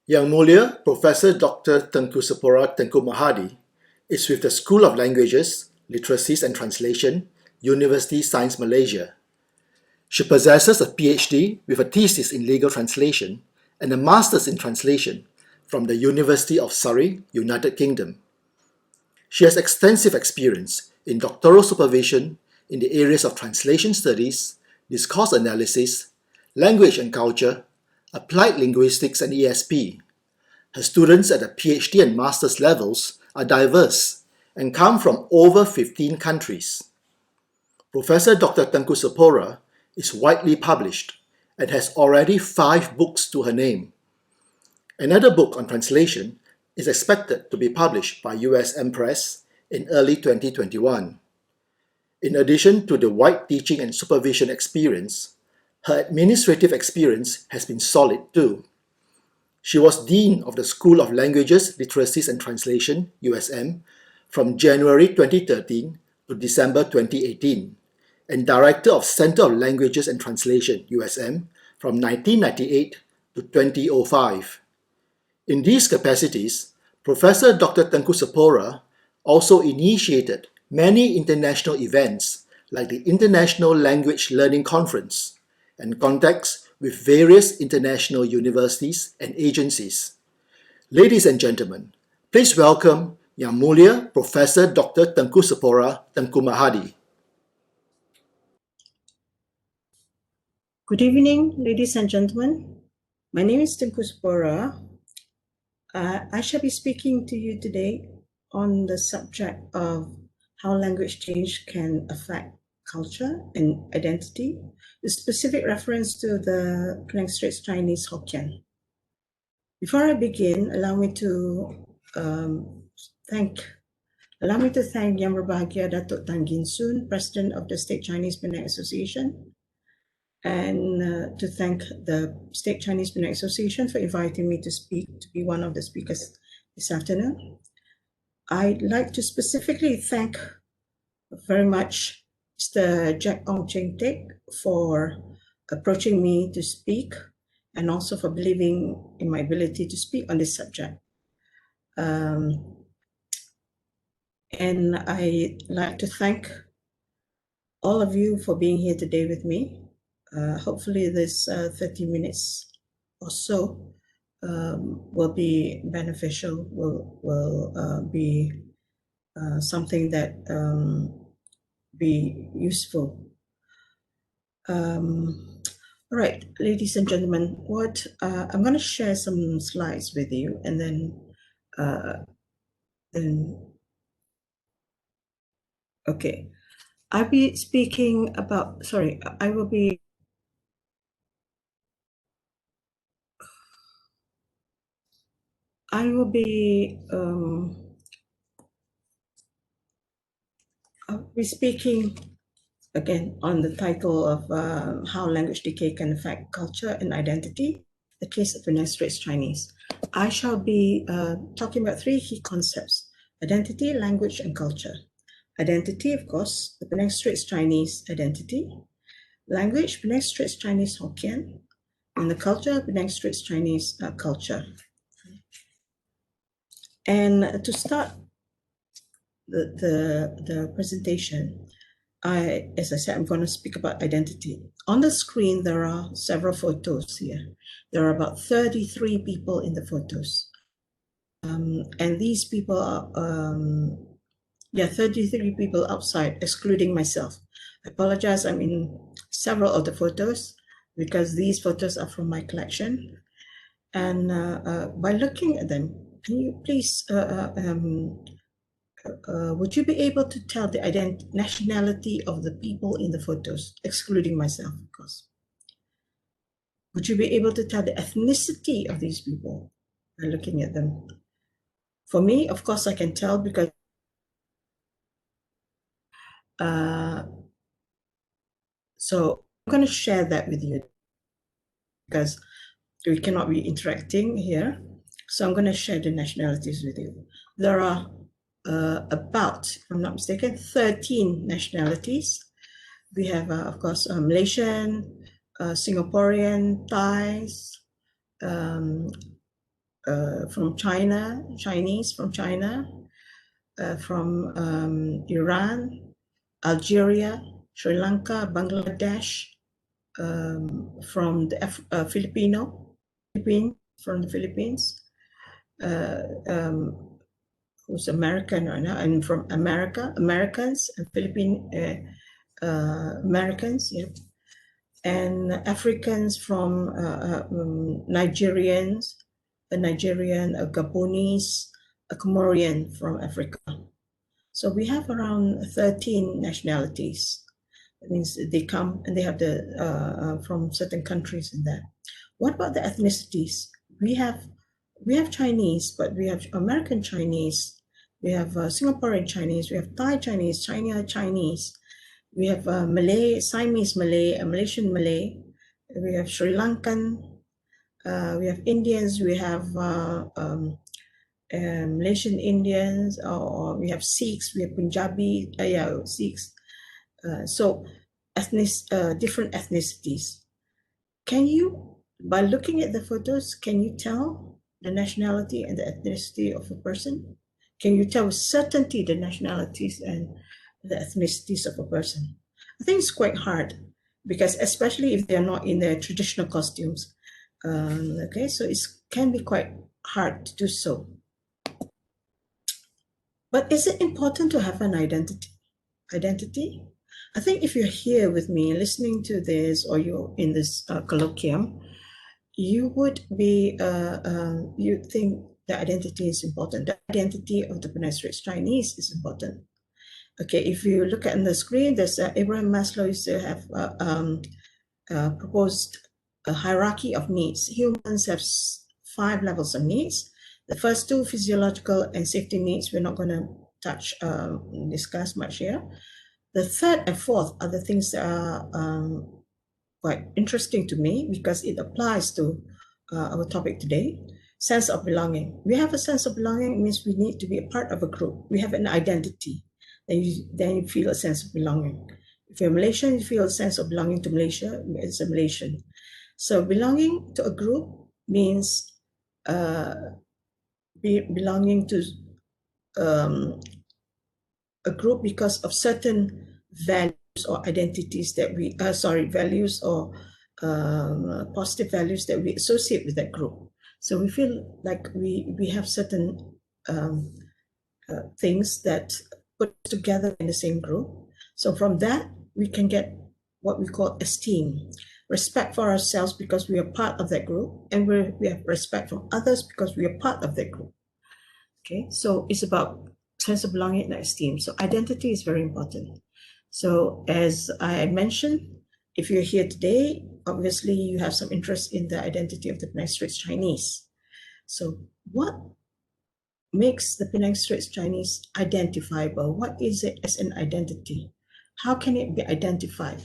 Yang Mulia Professor Dr. Tengku Sepora Tengku Mahadi is with the School of Languages, Literacies and Translation, University Science Malaysia. She possesses a PhD with a thesis in legal translation and a master's in translation from the University of Surrey, United Kingdom. She has extensive experience in doctoral supervision in the areas of translation studies, discourse analysis, language and culture, applied linguistics and ESP. Her students at the PhD and master's levels are diverse and come from over 15 countries. Professor Dr. Tengku Sepora is widely published and has already 5 books to her name. Another book on translation is expected to be published by USM Press in early 2021. In addition to the wide teaching and supervision experience, her administrative experience has been solid too. She was Dean of the School of Languages, Literacies and Translation, USM, from January 2013 to December 2018, and Director of Center of Languages and Translation, USM, from 1998 to 2005. In these capacities, Professor Dr. Tengku Sepora also initiated many international events like the International Language Learning Conference and contacts with various international universities and agencies. Ladies and gentlemen, please welcome Yang Mulia Professor Dr. Tengku Sepora Tengku Mahadi. Good evening, ladies and gentlemen. My name is Tengku Sepora. I shall be speaking to you today on the subject of how language change can affect culture and identity, with specific reference to the Penang Straits Chinese Hokkien. Before I begin, allow me to thank Yang Berbahagia Datuk Tan Gin Soon, President of the State Chinese Penang Association, and to thank the State Chinese Penang Association for inviting me to speak, to be one of the speakers this afternoon. I'd like to specifically thank very much Mr. Jack Ong Cheng Teck for approaching me to speak and also for believing in my ability to speak on this subject. And I'd like to thank all of you for being here today with me. Hopefully this 30 minutes or so will be beneficial, will be something that be useful. All right, ladies and gentlemen, I'm going to share some slides with you, and then okay, I'll be speaking about. Sorry, I will be. I'll be speaking again on the title of how language decay can affect culture and identity, the case of Penang Straits Chinese. I shall be talking about 3 key concepts: identity, language, and culture. Identity, of course, the Penang Straits Chinese identity; language, Penang Straits Chinese Hokkien; and the culture, Penang Straits Chinese culture. And to start the presentation, as I said, I'm going to speak about identity. On the screen, there are several photos here. There are about 33 people in the photos. And these people are, 33 people outside, excluding myself. I apologize, I'm in several of the photos because these photos are from my collection. And by looking at them, can you please, would you be able to tell the nationality of the people in the photos, excluding myself, of course? Would you be able to tell the ethnicity of these people by looking at them? For me, of course, I can tell because so I'm going to share that with you because we cannot be interacting here. So I'm going to share the nationalities with you. There are about, if I'm not mistaken, 13 nationalities. We have, of course, Malaysian, Singaporean, Thais, from China, Chinese from China, from Iran, Algeria, Sri Lanka, Bangladesh, from the Philippines, from the Philippines, who's American right now, and from Americans and Philippine Americans, yeah, and Africans from Nigerians, a Nigerian, a Gabonese, a Comorian from Africa. So we have around 13 nationalities. That means they come and they have the from certain countries in there. What about the ethnicities? We have Chinese, but we have American Chinese, we have Singaporean Chinese, we have Thai Chinese, China Chinese, we have Malay, Siamese Malay, Malaysian Malay, we have Sri Lankan, we have Indians, we have Malaysian Indians, or we have Sikhs, we have Punjabi, Sikhs. So different ethnicities. Can you, by looking at the photos, can you tell the nationality and the ethnicity of a person? Can you tell with certainty the nationalities and the ethnicities of a person? I think it's quite hard, because especially if they're not in their traditional costumes. Okay, so it can be quite hard to do so. But is it important to have an identity? I think if you're here with me listening to this, or you're in this colloquium, you would be, you think the identity is important. The identity of the Penang Straits Chinese is important. Okay, if you look at on the screen, there's Abraham Maslow used to have proposed a hierarchy of needs. Humans have 5 levels of needs. The first 2, physiological and safety needs, we're not going to touch, discuss much here. The 3rd and 4th are the things that are quite interesting to me, because it applies to our topic today. Sense of belonging. We have a sense of belonging. It means we need to be a part of a group. We have an identity. Then you feel a sense of belonging. If you're Malaysian, you feel a sense of belonging to Malaysia as a Malaysian. So belonging to a group means belonging to a group because of certain values or identities that we, values or positive values that we associate with that group. So we feel like we have certain things that put together in the same group. So from that, we can get what we call esteem, respect for ourselves because we are part of that group, and we have respect from others because we are part of that group. Okay, so it's about sense of belonging and esteem. So identity is very important. So as I mentioned, if you're here today, obviously you have some interest in the identity of the Penang Straits Chinese. So what makes the Penang Straits Chinese identifiable? What is it as an identity? How can it be identified?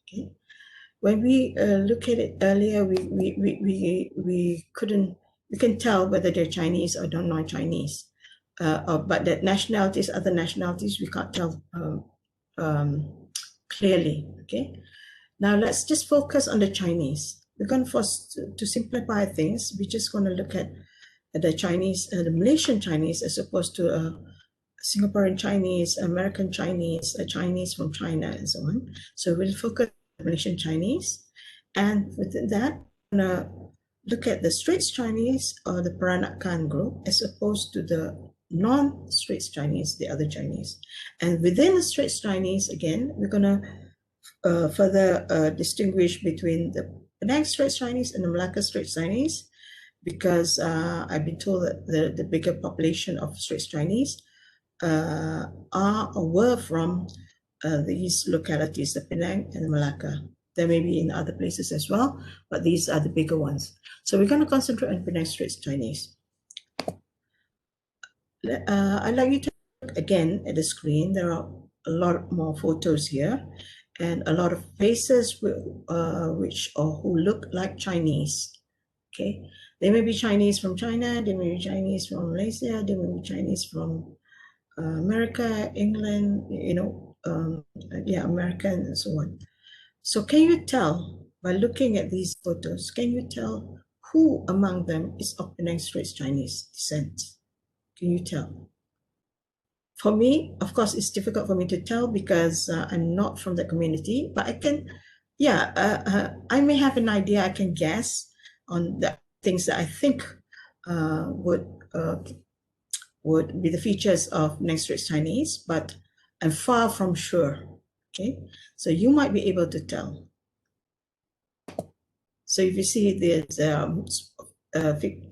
Okay. When we look at it earlier, we can tell whether they're Chinese or non-Chinese. But that nationalities, other nationalities, we can't tell clearly. Okay. Now let's just focus on the Chinese. We're going to simplify things. We're just going to look at the Chinese, the Malaysian Chinese, as opposed to Singaporean Chinese, American Chinese, Chinese from China, and so on. So we'll focus on Malaysian Chinese, and within that, we're going to look at the Straits Chinese or the Peranakan group, as opposed to the non-Straits Chinese, the other Chinese. And within the Straits Chinese, again, we're going to further distinguish between the Penang Straits Chinese and the Malacca Straits Chinese, because I've been told that the bigger population of Straits Chinese are or were from these localities, the Penang and the Malacca. There may be in other places as well, but these are the bigger ones. So we're going to concentrate on Penang Straits Chinese. I'd like you to look again at the screen. There are a lot more photos here, and a lot of faces which or who look like Chinese. Okay, they may be Chinese from China, they may be Chinese from Malaysia, they may be Chinese from America, England, America, and so on. So can you tell, by looking at these photos, can you tell who among them is of Penang Straits Chinese descent? Can you tell? For me, of course, it's difficult for me to tell because I'm not from the community, but I can, I may have an idea, I can guess on the things that I think would be the features of Penang Straits Chinese, but I'm far from sure, okay? So you might be able to tell. So if you see there's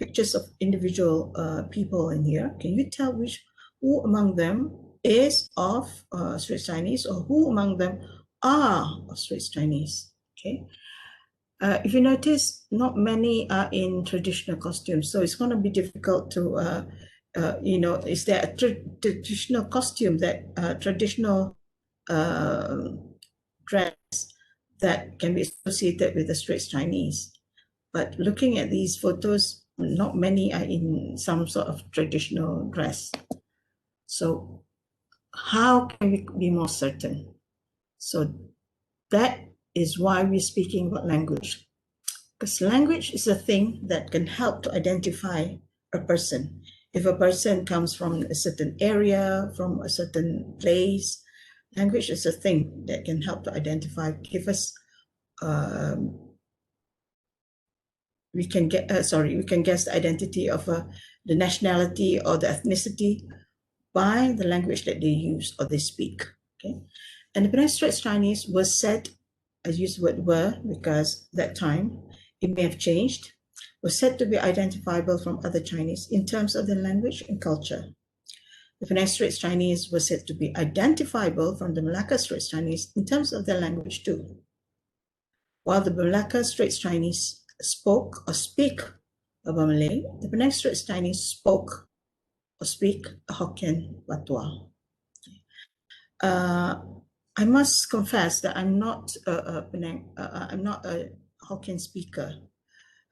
pictures of individual people in here, can you tell who among them is of Straits Chinese, or who among them are of Straits Chinese? Okay. If you notice, not many are in traditional costumes, so it's going to be difficult to, is there a traditional costume that traditional dress that can be associated with the Straits Chinese? But looking at these photos, not many are in some sort of traditional dress. So how can we be more certain? So that is why we're speaking about language. Because language is a thing that can help to identify a person. If a person comes from a certain area, from a certain place, language is a thing that can help to identify, give us, we can guess the identity of the nationality or the ethnicity by the language that they use or they speak. Okay, and the Penang Straits Chinese was said, I use the word were because that time it may have changed, was said to be identifiable from other Chinese in terms of their language and culture. The Penang Straits Chinese was said to be identifiable from the Malacca Straits Chinese in terms of their language too. While the Malacca Straits Chinese spoke or speak about Malay, the Penang Straits Chinese spoke or speak Hokkien Patois. I must confess that I'm not I'm not a Hokkien speaker.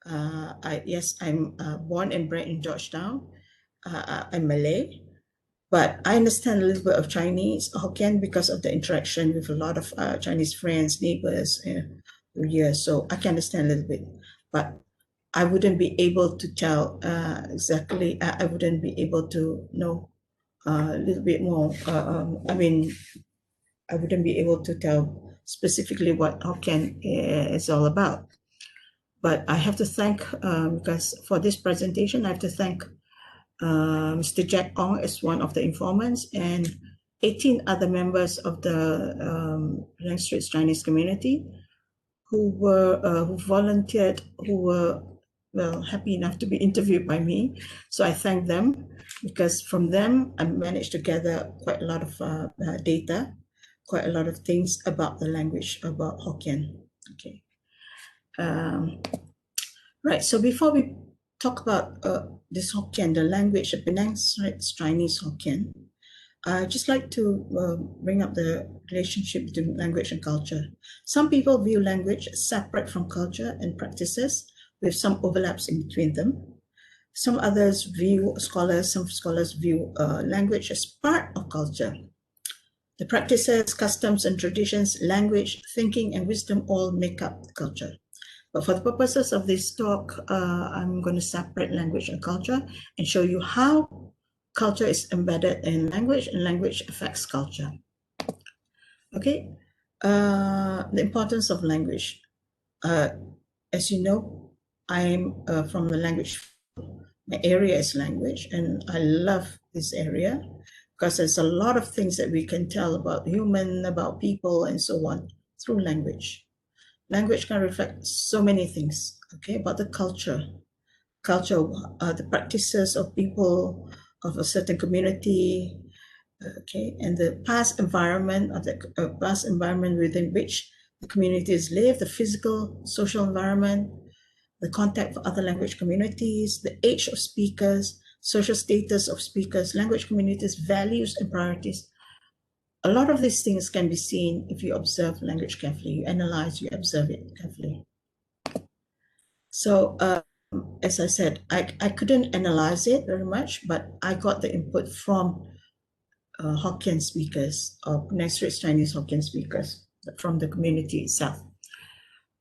I'm born and bred in Georgetown. I'm Malay, but I understand a little bit of Chinese, Hokkien, because of the interaction with a lot of Chinese friends, neighbors, through years. So I can understand a little bit, but I wouldn't be able to tell exactly. I wouldn't be able to know a little bit more. I wouldn't be able to tell specifically what Hokkien is all about. But I have to thank, because for this presentation, I have to thank Mr. Jack Ong as one of the informants and 18 other members of the Penang Straits Chinese community who volunteered, who were happy enough to be interviewed by me. So I thank them because from them I managed to gather quite a lot of data, quite a lot of things about the language, about Hokkien. Okay. Right, so before we talk about this Hokkien, the language, the Penang Straits Chinese Hokkien, I'd just like to bring up the relationship between language and culture. Some people view language as separate from culture and practices, with some overlaps in between them. Some scholars view language as part of culture. The practices, customs and traditions, language, thinking and wisdom all make up the culture. But for the purposes of this talk, I'm going to separate language and culture and show you how culture is embedded in language and language affects culture. Okay, the importance of language. As you know, I'm from the language. My area is language, and I love this area because there's a lot of things that we can tell about human, about people, and so on through language. Language can reflect so many things, okay, about the culture, the practices of people of a certain community, okay, and the past environment within which the communities live, the physical, social environment, the contact for other language communities, the age of speakers, social status of speakers, language communities, values and priorities. A lot of these things can be seen if you observe language carefully, you analyze, you observe it carefully. So as I said, I couldn't analyze it very much, but I got the input from Hokkien speakers, or Penang Straits Chinese Hokkien speakers from the community itself,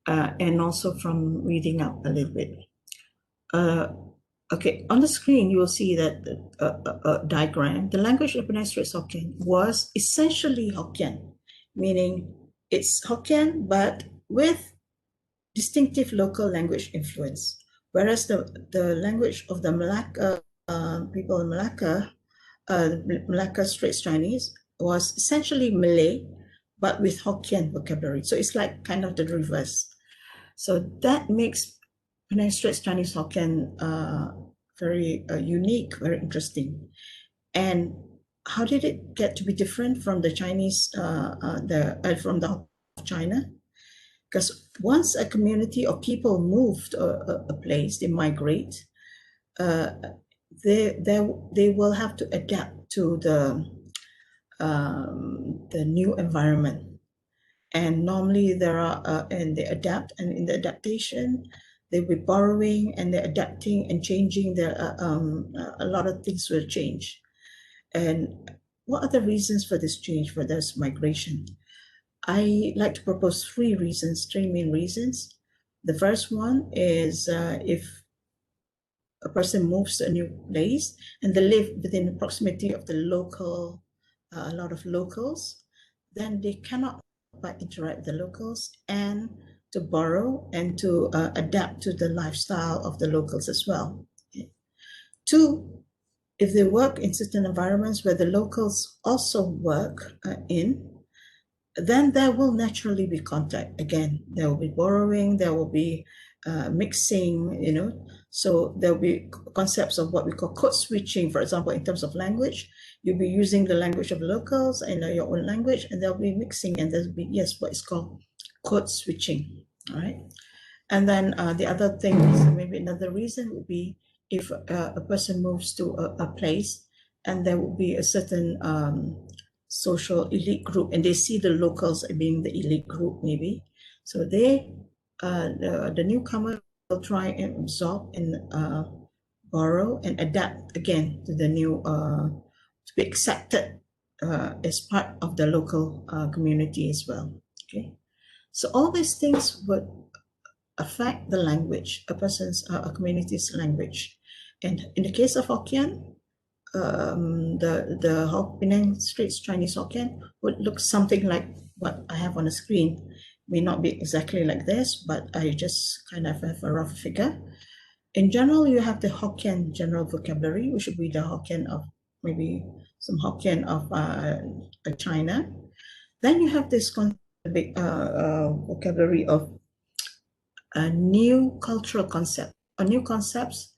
and also from reading up a little bit. Okay, on the screen, you will see that diagram. The language of Penang Straits Hokkien was essentially Hokkien, meaning it's Hokkien, but with distinctive local language influence. Whereas the language of the Malacca people in Malacca, Malacca Straits Chinese, was essentially Malay, but with Hokkien vocabulary. So it's like kind of the reverse. So that makes Penang Straits Chinese Hokkien very unique, very interesting. And how did it get to be different from the Chinese, from the China? Because once a community of people move to a place, they migrate, they will have to adapt to the new environment. And normally and they adapt, and in the adaptation, they'll be borrowing and they're adapting and changing. A lot of things will change. And what are the reasons for this change, for this migration? I like to propose three main reasons. The first one is if a person moves to a new place and they live within the proximity of the local, a lot of locals, then they cannot but interact with the locals and to borrow and to adapt to the lifestyle of the locals as well. Two, if they work in certain environments where the locals also work then there will naturally be contact. Again, there will be borrowing, there will be mixing, so there will be concepts of what we call code switching. For example, in terms of language, you'll be using the language of locals and your own language, and there'll be mixing, and there'll be, what is called code switching, all right? And then the other thing is, maybe another reason would be if a person moves to a place and there will be a certain social elite group, and they see the locals being the elite group, maybe. So the newcomer will try and absorb and borrow and adapt again to the new, to be accepted as part of the local community as well. Okay, so all these things would affect the language, a community's language. And in the case of Hokkien, the Penang Straits Chinese Hokkien would look something like what I have on the screen. May not be exactly like this, but I just kind of have a rough figure. In general, you have the Hokkien general vocabulary, which would be the Hokkien of maybe some Hokkien of China. Then you have this vocabulary of a new cultural concept, or new concepts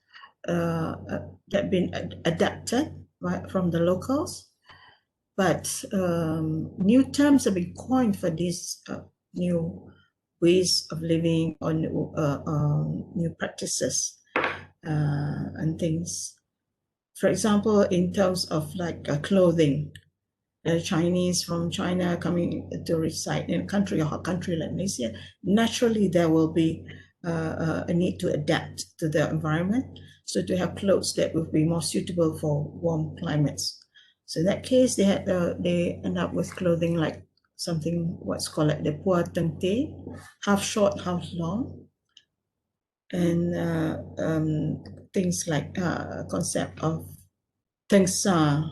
that have been adapted from the locals, but new terms have been coined for these new ways of living, or new practices and things. For example, in terms of like clothing, Chinese from China coming to reside in a country like Malaysia, naturally there will be a need to adapt to the environment. So to have clothes that will be more suitable for warm climates. So in that case, they end up with clothing like something what's called like the pua tengte, half short, half long, and things like concept of tengsa.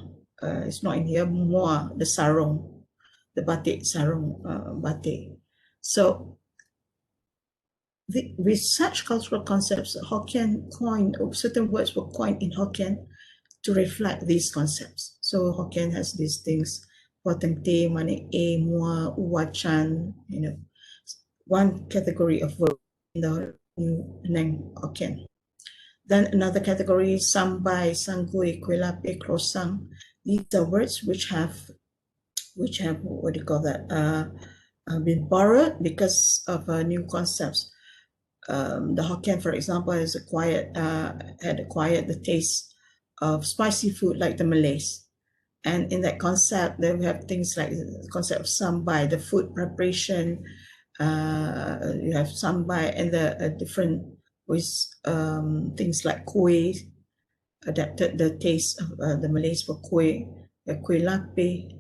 It's not in here. Mua, the sarong, the batik sarong, batik. So with such cultural concepts, Hokkien coined, or certain words were coined in Hokkien to reflect these concepts. So Hokkien has these things, poteng te, mane e, mua, uwachan, one category of word in the new Penang Hokkien. Then another category, sambai, sangui, kuelape, krosang. These are words which have what do you call that? Been borrowed because of new concepts. The Hokkien, for example, had acquired the taste of spicy food like the Malays. And in that concept, they have things like the concept of sambai, the food preparation. You have sambai and the different with things like kuih, adapted the taste of the Malays for kuih, kuih lapis,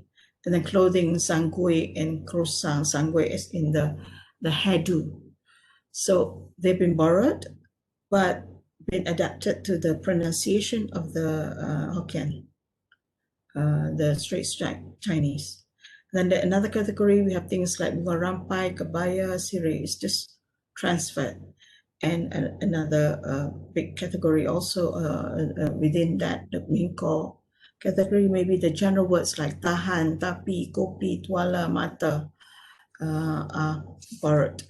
and then clothing, sanggui and krosang. Sanggui is in the hairdo. So they've been borrowed, but been adapted to the pronunciation of the Hokkien, the straight Chinese. Then another category, we have things like Warampai, Kabaya, Sirih, is just transferred. And another big category also within that, the Mingko category, maybe the general words like tahan, tapi, kopi, tuala, mata are borrowed.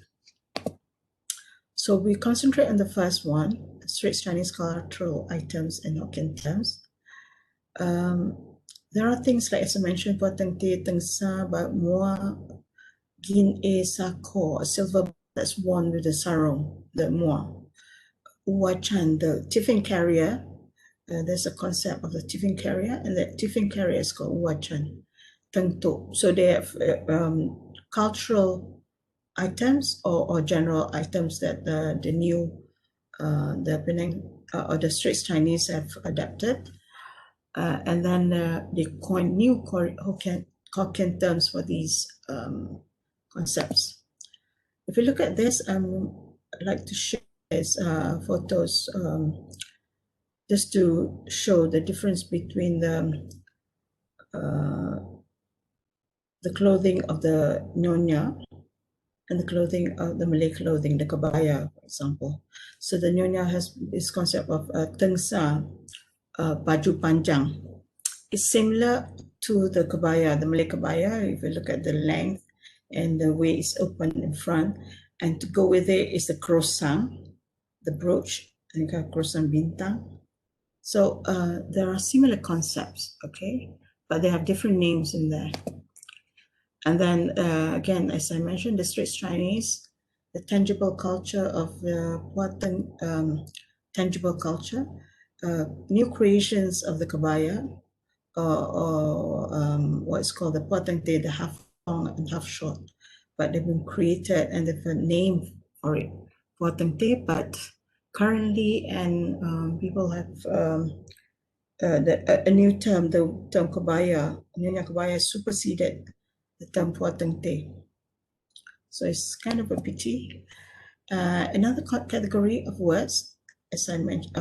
So we concentrate on the first one, straight Chinese cultural items and Hokkien terms. There are things like, as I mentioned, Poteng Te, Teng Sa, Ba Mua, Gin E Sako, a silver that's worn with the sarong, the Mua. Uwachan, the tiffin carrier. There's a concept of the tiffin carrier, and the tiffin carrier is called Uwachan. Tengtu. So they have cultural items or general items that the new, the Penang or the Straits Chinese have adapted. And then they coined new Hokkien terms for these concepts. If you look at this, I'd like to share these photos just to show the difference between the clothing of the Nyonya and the clothing of the Malay clothing, the Kabaya, for example. So the Nyonya has this concept of Tengsa, baju panjang. It's similar to the Kabaya, the Malay Kabaya, if you look at the length and the way it's open in front. And to go with it is the krosang, the brooch, and krosang bintang. So there are similar concepts, okay? But they have different names in there. And then again, as I mentioned, the Straits Chinese, the tangible culture of the Puateng, tangible culture, new creations of the Kabaya, or what's called the Puateng Te, the half long and half short, but they've been created and they've a name for it, Puateng Te, but currently, and people have a new term, the term Kabaya, Nyonya Kabaya superseded the term Puateng Te. So it's kind of a pity. Another category of words, as I mentioned,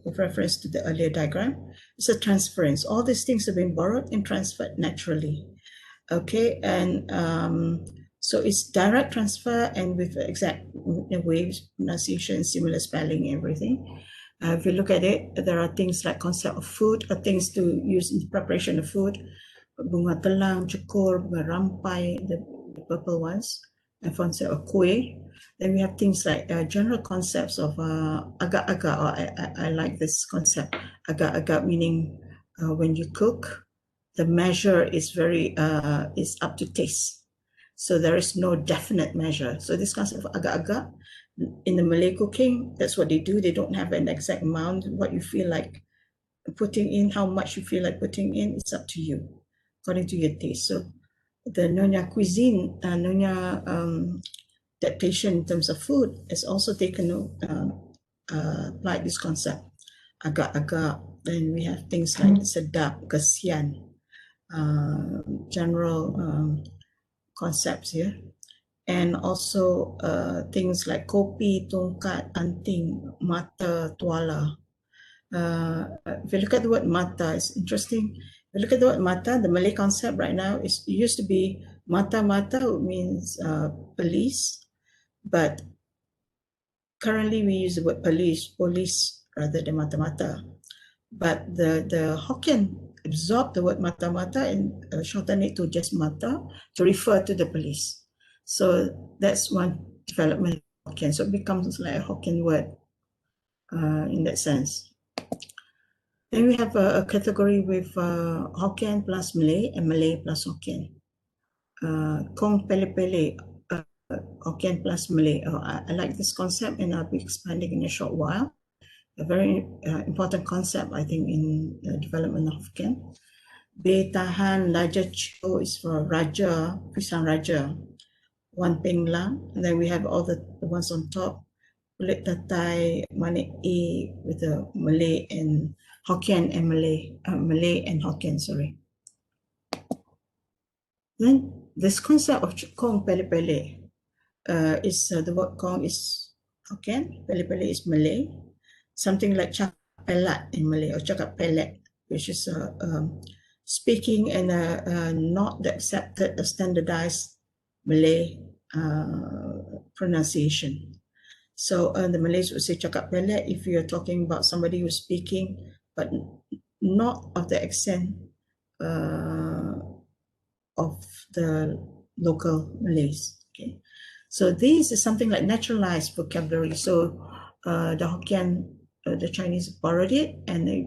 with reference to the earlier diagram, is a transference. All these things have been borrowed and transferred naturally. Okay, and so it's direct transfer and with exact waves, pronunciation, similar spelling, everything. If you look at it, there are things like concept of food, or things to use in preparation of food, bunga telang, cukur, bunga rampai, the purple ones, and concept of kueh. Then we have things like general concepts of agak-agak, or I like this concept, agak-agak, meaning when you cook, the measure is very, is up to taste. So there is no definite measure. So this concept of agak-agak, in the Malay cooking, that's what they do. They don't have an exact amount. What you feel like putting in, how much you feel like putting in, it's up to you, according to your taste. So the Nyonya cuisine, Nyonya adaptation in terms of food has also taken, applied this concept, agak-agak. Then we have things like sedap, kasian, general concepts here. And also things like kopi, tongkat, anting, mata, tuala. If you look at the word mata, it's interesting. If you look at the word mata, the Malay concept right now is, it used to be mata-mata, means police, but currently we use the word police rather than mata-mata. But the Hokkien absorbed the word mata-mata and shortened it to just mata to refer to the police. So that's one development of Hokkien. So it becomes like a Hokkien word in that sense. Then we have a category with Hokkien plus Malay and Malay plus Hokkien. Kong Pele Pele, Hokkien plus Malay. I like this concept and I'll be expanding in a short while. A very important concept, I think, in the development of Hokkien. Be Tahan Raja Chio is for Raja, Pisang Raja. One Peng Lang. And then we have all the ones on top. Kulit Tatai, Manik E with the Malay and Hokkien and Malay, Malay and Hokkien, sorry. Then this concept of Kong Pele Pele is the word Kong is Hokkien, Pele Pele is Malay. something like cakap pelat in Malay, or cakap pelet, which is speaking in a not the accepted, standardized Malay pronunciation. So the Malays would say cakap pelet if you're talking about somebody who's speaking, but not of the accent of the local Malays. Okay, so this is something like naturalized vocabulary. So the Hokkien, the Chinese borrowed it, and it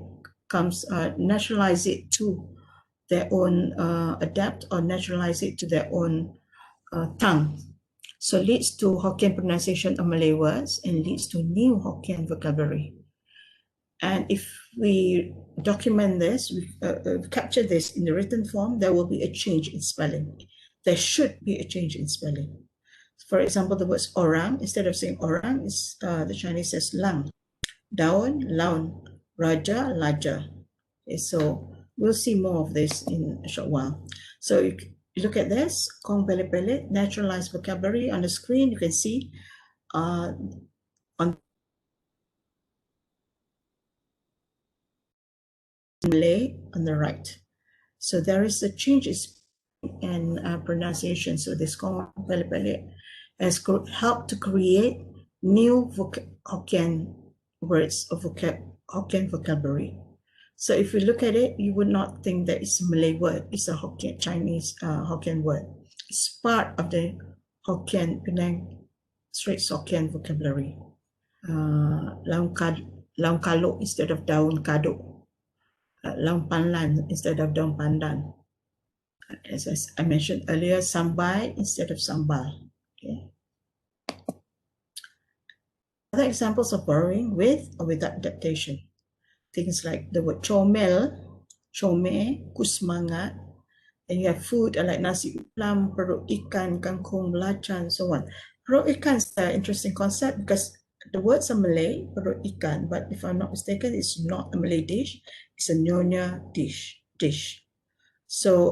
comes naturalize it to their own, adapt or naturalize it to their own tongue. So leads to Hokkien pronunciation of Malay words and leads to new Hokkien vocabulary. And if we document this, we capture this in the written form, there will be a change in spelling. There should be a change in spelling. For example, the words orang, instead of saying orang, is the Chinese says lang. Daun, laun. Raja, laja. Okay, so we'll see more of this in a short while. So you look at this, kong pele pele, naturalized vocabulary on the screen. You can see on Malay on the right. So there is a change in pronunciation. So this kong pele pele has helped to create new Hokkien words of Hokkien vocabulary. So if you look at it, you would not think that it's a Malay word. It's a Hokkien, Chinese Hokkien word. It's part of the Hokkien, Penang Straits Hokkien vocabulary. Laun kalok instead of daun kaduk. Laun panlan instead of daun pandan. As I mentioned earlier, sambai instead of sambal. Okay. Other examples of borrowing with or without adaptation. Things like the word comel, come, kusmangat, and you have food like nasi ulam, perut ikan, kangkung, belacan, so on. Perut ikan is an interesting concept because the words are Malay, perut ikan, but if I'm not mistaken, it's not a Malay dish, it's a Nyonya dish. So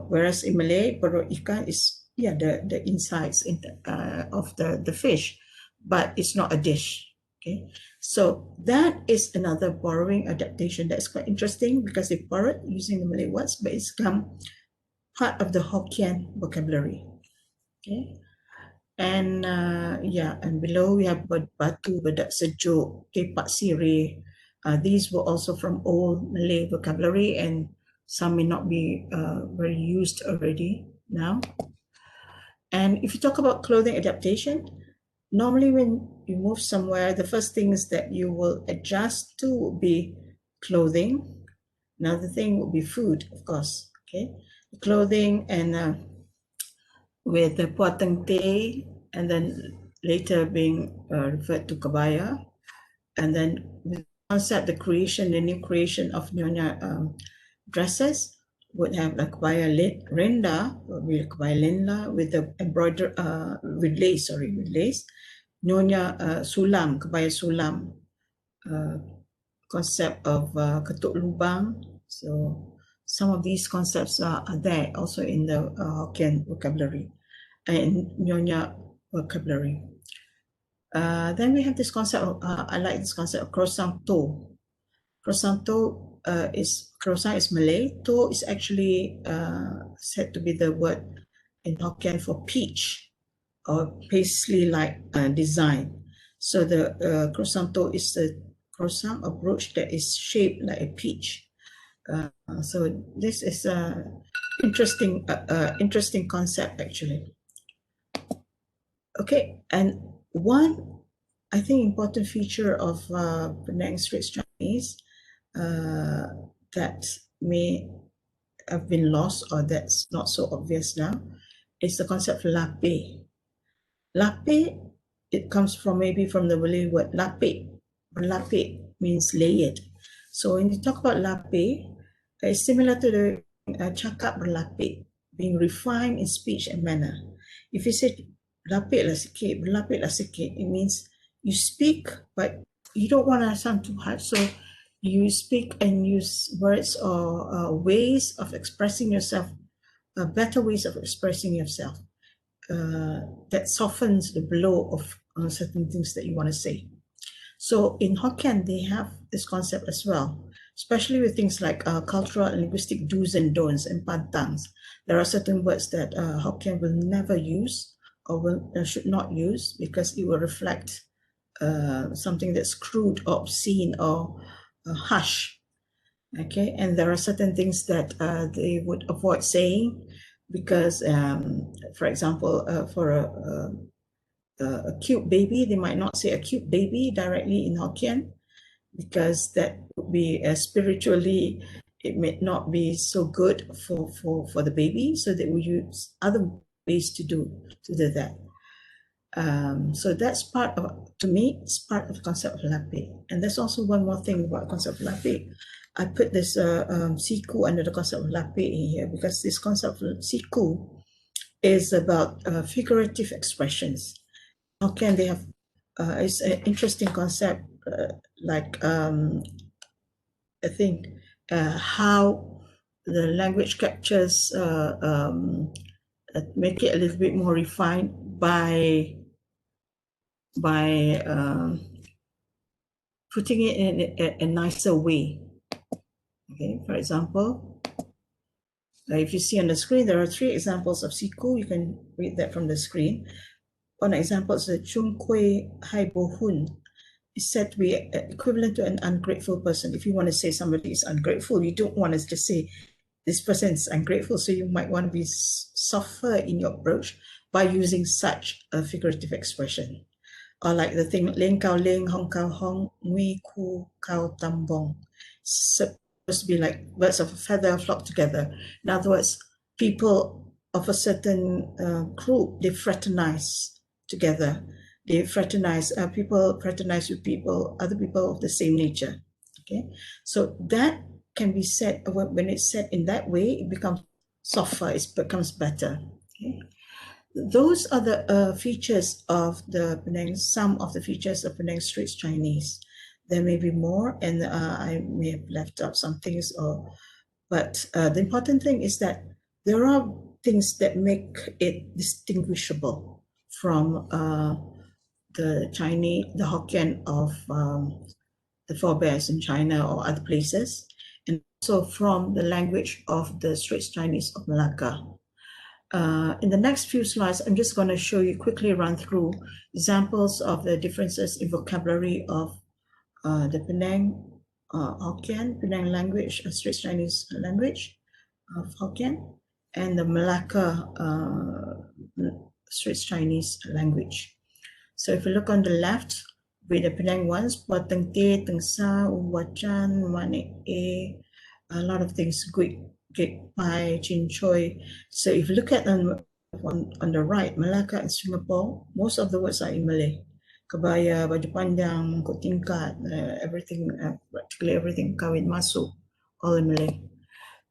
whereas in Malay, perut ikan is the insides of the fish, but it's not a dish. Okay, so that is another borrowing adaptation that's quite interesting because they borrowed using the Malay words, but it's become part of the Hokkien vocabulary. Okay, and and below we have batu, bedak sejuk, tepak sirih. These were also from old Malay vocabulary, and some may not be very used already now. And if you talk about clothing adaptation, normally when you move somewhere, the first things that you will adjust to will be clothing. Another thing will be food, of course. Okay, clothing, and with the puateng te, and then later being referred to kabaya, and then the concept, the new creation of nyonya dresses would have like kabaya renda, kabaya lenla with the embroidered with lace. Nyonya sulam, kabaya sulam, concept of ketuk lubang. So some of these concepts are there also in the Hokkien vocabulary and Nyonya vocabulary. Then we have this concept of, I like this concept of croissant to. Croissant to croissant is Malay. To is actually said to be the word in Hokkien for peach or paisley-like design. So the croissant to is the croissant or brooch that is shaped like a peach. So this is an interesting concept actually. Okay, and one, I think, important feature of Penang Straits Chinese that may have been lost or that's not so obvious now is the concept of lape. Lape, it comes from maybe from the Malay word lapik. Lapik means layered. So when you talk about lape, it's similar to the cakap berlapik, being refined in speech and manner. If you say lapik lah sikit, berlapik lah sikit, it means you speak, but you don't want to sound too hard. So you speak and use words or ways of expressing yourself, better ways of expressing yourself that softens the blow of certain things that you want to say. So in Hokkien, they have this concept as well, especially with things like cultural and linguistic do's and don'ts and pantangs. There are certain words that Hokkien will never use or should not use because it will reflect something that's crude or obscene or harsh. Okay, and there are certain things that they would avoid saying because, for example, for a cute baby, they might not say a cute baby directly in Hokkien because that would be spiritually, it may not be so good for the baby, so they will use other ways to do that. So that's part of, to me, it's part of the concept of lape. And there's also one more thing about the concept of lape. I put this Siku under the concept of lape in here because this concept of Siku is about figurative expressions. How can they have, it's an interesting concept, like I think how the language captures, make it a little bit more refined by putting it in a nicer way. Okay, for example, if you see on the screen, there are 3 examples of Siku. You can read that from the screen. One example is the Chung Kui Hai Bohun. Is said to be equivalent to an ungrateful person. If you want to say somebody is ungrateful, you don't want to just say this person is ungrateful. So you might want to be softer in your approach by using such a figurative expression. Or like the thing, Ling Kao Ling, Hong Kao Hong, Ngui Ku Kao Tambong. Supposed to be like birds of a feather flock together. In other words, people of a certain group, they fraternize together. They fraternize, people fraternize with people, other people of the same nature. Okay, so that can be said, when it's said in that way, it becomes softer, it becomes better. Okay, those are the features of the Penang, some of the features of Penang Straits Chinese. There may be more, and I may have left out some things, but the important thing is that there are things that make it distinguishable from the Chinese, the Hokkien of the forebears in China or other places, and also from the language of the Straits Chinese of Malacca. In the next few slides, I'm just going to show you, quickly run through examples of the differences in vocabulary of the Penang Hokkien, Penang language, Straits Chinese language of Hokkien, and the Malacca Straits Chinese language. So if you look on the left, with the Penang ones, Teng Te, Teng Sa, Wacan, Wane A, a lot of things, Gui, Gig Pai, Chin Choi. So if you look at them on the right, Malacca and Singapore, most of the words are in Malay. Kebaya, baju panjang, kot tingkat, everything, practically everything, kawin masuk, all in Malay.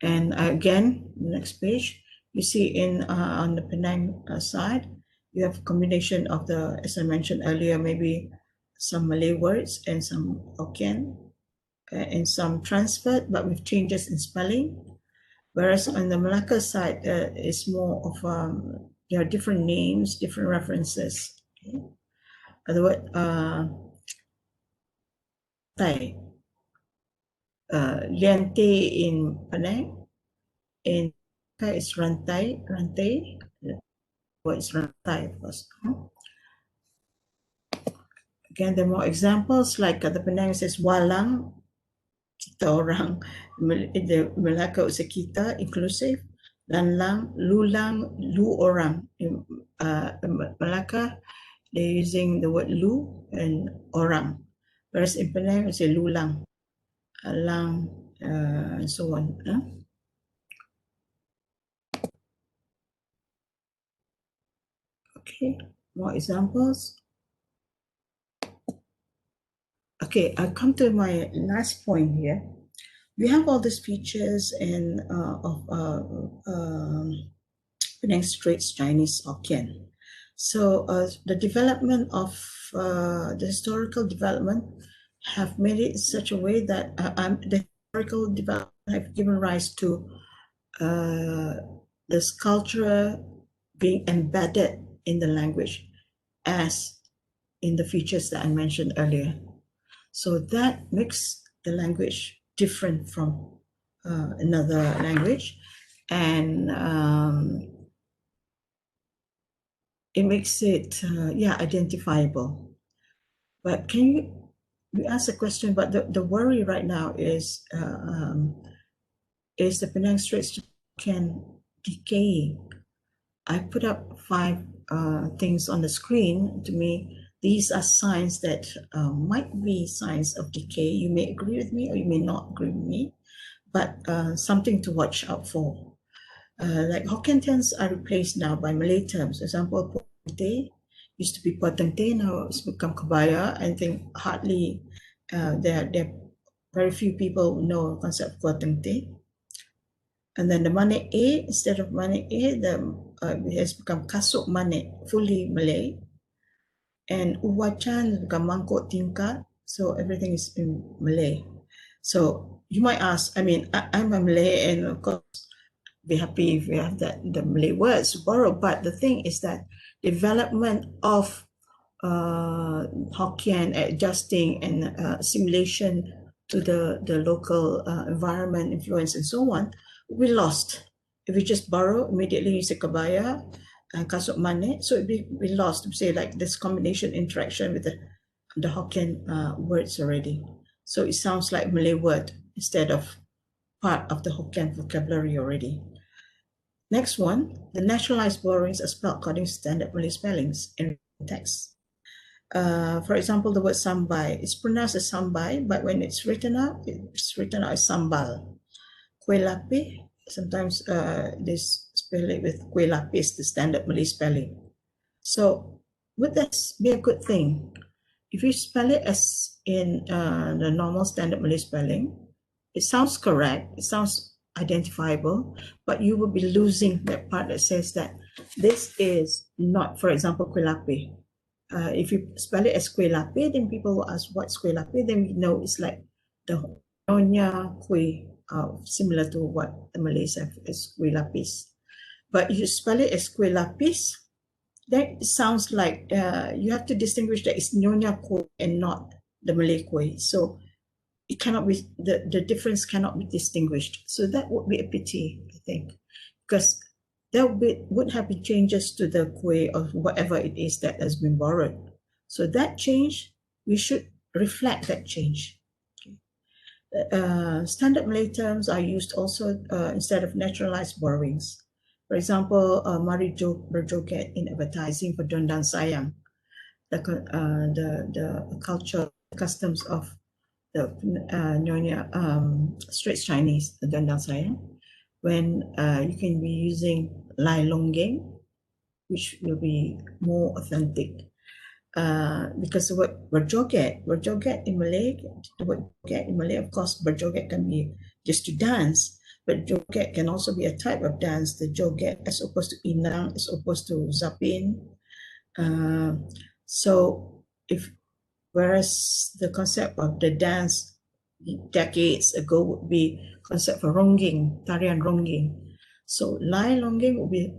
And again, next page, you see in on the Penang side, you have a combination of the, as I mentioned earlier, maybe some Malay words and some Hokkien, and some transferred, but with changes in spelling. Whereas on the Malacca side, it's more of, there are different names, different references. Okay? The word Tai, Liante in Penang, in it's Rantai, what is Rantai, of course. Again, there are more examples, like the Penang says Walang, kita orang, the Malacca is a kita, inclusive, Lanlang, Lulang, Lu orang. In Malacca, they're using the word Lu and orang, whereas in Penang, it's a Lulang, Lang, and so on. Okay, more examples. Okay, I come to my last point here. We have all these features and of Penang Straits Chinese Hokkien. So the development of the historical development have made it in such a way that the historical development have given rise to this culture being embedded in the language as in the features that I mentioned earlier. So that makes the language different from another language, and it makes it identifiable. But you ask a question, but the worry right now is the Penang Straits can decay. I put up 5 things on the screen. To me, these are signs that might be signs of decay. You may agree with me or you may not agree with me, but something to watch out for. Like Hokkien terms are replaced now by Malay terms. For example, Poteng used to be Poteng, now it's become Kebaya. I think hardly there are very few people who know the concept of Poteng. And then the Manik A, instead of Manik A, it has become Kasuk Manik, fully Malay. And Uwachan has become Mangkok Tingkat, so everything is in Malay. So you might ask, I'm a Malay, and of course, be happy if we have the Malay words borrowed. But the thing is that development of Hokkien, adjusting and assimilation to the local environment, influence, and so on, we lost. If we just borrow immediately, you say Kabaya and Kasuk Mane, so we lost, say, like this combination interaction with the Hokkien words already. So it sounds like Malay word instead of part of the Hokkien vocabulary already. Next one, the nationalized borrowings are spelled according to standard Malay spellings in text. For example, the word sambai is pronounced as sambai, but when it's written out as sambal. Kueh lapis, sometimes they spell it with kueh lapis, the standard Malay spelling. So would that be a good thing? If you spell it as in the normal standard Malay spelling, it sounds correct, it sounds identifiable, but you will be losing that part that says that this is not, for example, kueh lapis. If you spell it as kueh lapis, then people will ask what's kueh lapis, then we know it's like the Nyonya kueh, similar to what the Malays have as kueh lapis. But if you spell it as kueh lapis, that sounds like you have to distinguish that it's Nyonya kueh and not the Malay kueh. So it cannot be, the difference cannot be distinguished. So that would be a pity, I think, because there would have been changes to the kueh or whatever it is that has been borrowed. So that change, we should reflect that change. Standard Malay terms are used also instead of naturalized borrowings. For example, mari berjoget in advertising for Dondang Sayang, the culture, customs of the Nyonya Straits Chinese, the Dondang Sayang, when you can be using Lai Longgeng, which will be more authentic. Because the word berjoget in Malay, the word joget in Malay, of course, berjoget can be just to dance, but joget can also be a type of dance, the joget as opposed to inang, as opposed to zapin. So whereas the concept of the dance decades ago would be concept for ronggeng, tarian ronggeng. So Lai Longgeng would be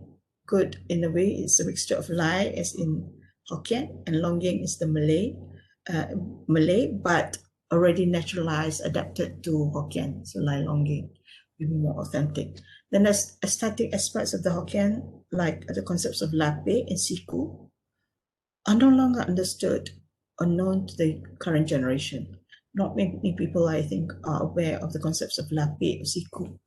good in a way. It's a mixture of Lai as in Hokkien, and Longgeng is the Malay, but already naturalized, adapted to Hokkien. So Lai Longgeng will be more authentic. Then there's aesthetic aspects of the Hokkien, like the concepts of lape and Siku, are no longer understood or known to the current generation. Not many people, I think, are aware of the concepts of lape or Siku.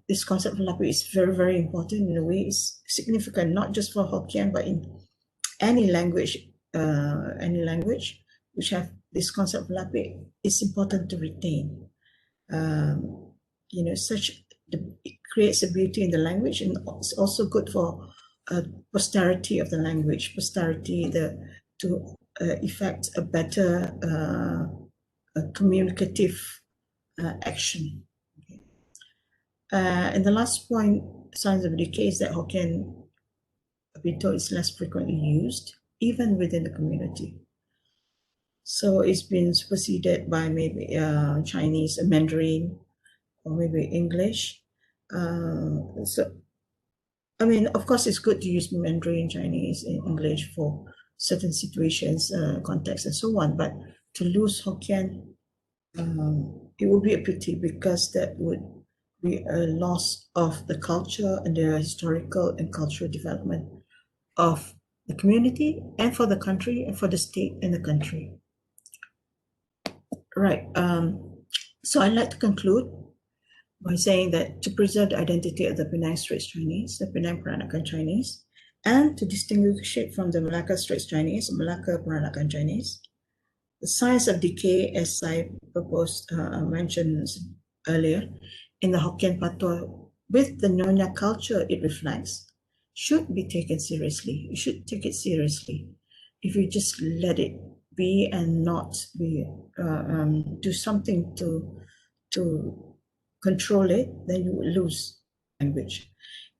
This concept of lape is very, very important in a way. It's significant not just for Hokkien, but in any language which have this concept of lape, it's important to retain. It creates a beauty in the language, and it's also good for posterity of the language, to effect a better communicative action. And the last point, signs of decay, is that Hokkien Pito is less frequently used, even within the community. So it's been superseded by maybe Chinese, Mandarin, or maybe English. Of course, it's good to use Mandarin, Chinese, and English for certain situations, contexts, and so on. But to lose Hokkien, it would be a pity, because that would be a loss of the culture and the historical and cultural development of the community, and for the country, and for the state and the country. Right. So I'd like to conclude by saying that to preserve the identity of the Penang Straits Chinese, the Penang Peranakan Chinese, and to distinguish it from the Malacca Straits Chinese, Malacca Peranakan Chinese, the science of decay, as I mentioned earlier, in the Hokkien patois, with the Nyonya culture it reflects, should be taken seriously. You should take it seriously. If you just let it be and not be do something to control it, then you will lose language.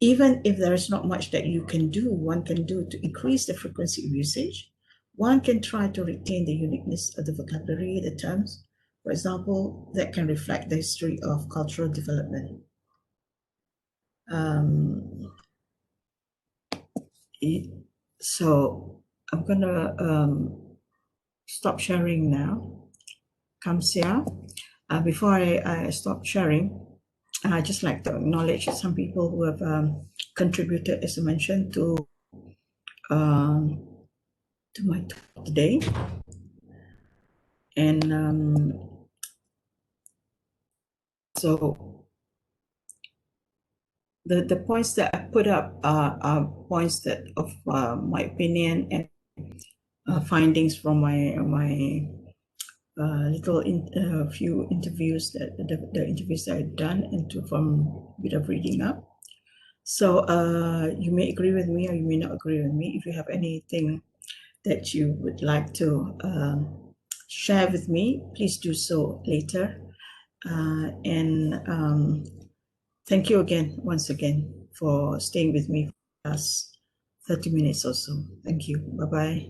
Even if there is not much that one can do to increase the frequency of usage, one can try to retain the uniqueness of the vocabulary, the terms, for example, that can reflect the history of cultural development. So I'm gonna stop sharing now. Kamsia. Before I stop sharing, I'd just like to acknowledge some people who have contributed, as I mentioned, to my talk today. And so the points that I put up are points that of my opinion and findings from my few interviews that the interviews that I've done, and from a bit of reading up. So you may agree with me or you may not agree with me. If you have anything that you would like to share with me, please do so later. And thank you once again, for staying with me for the last 30 minutes or so. Thank you. Bye-bye.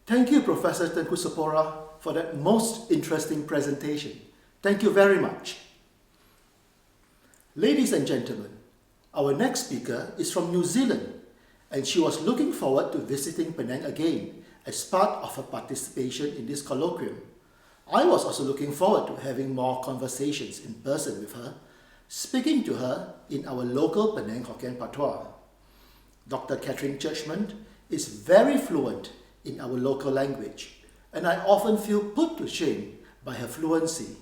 Thank you, Professor Tengku Sepora, for that most interesting presentation. Thank you very much. Ladies and gentlemen, our next speaker is from New Zealand, and she was looking forward to visiting Penang again as part of her participation in this colloquium. I was also looking forward to having more conversations in person with her, speaking to her in our local Penang Hokkien patois. Dr. Catherine Churchman is very fluent in our local language, and I often feel put to shame by her fluency.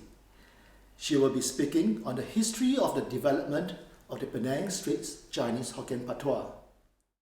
She will be speaking on the history of the development of the Penang Straits Chinese Hokkien patois.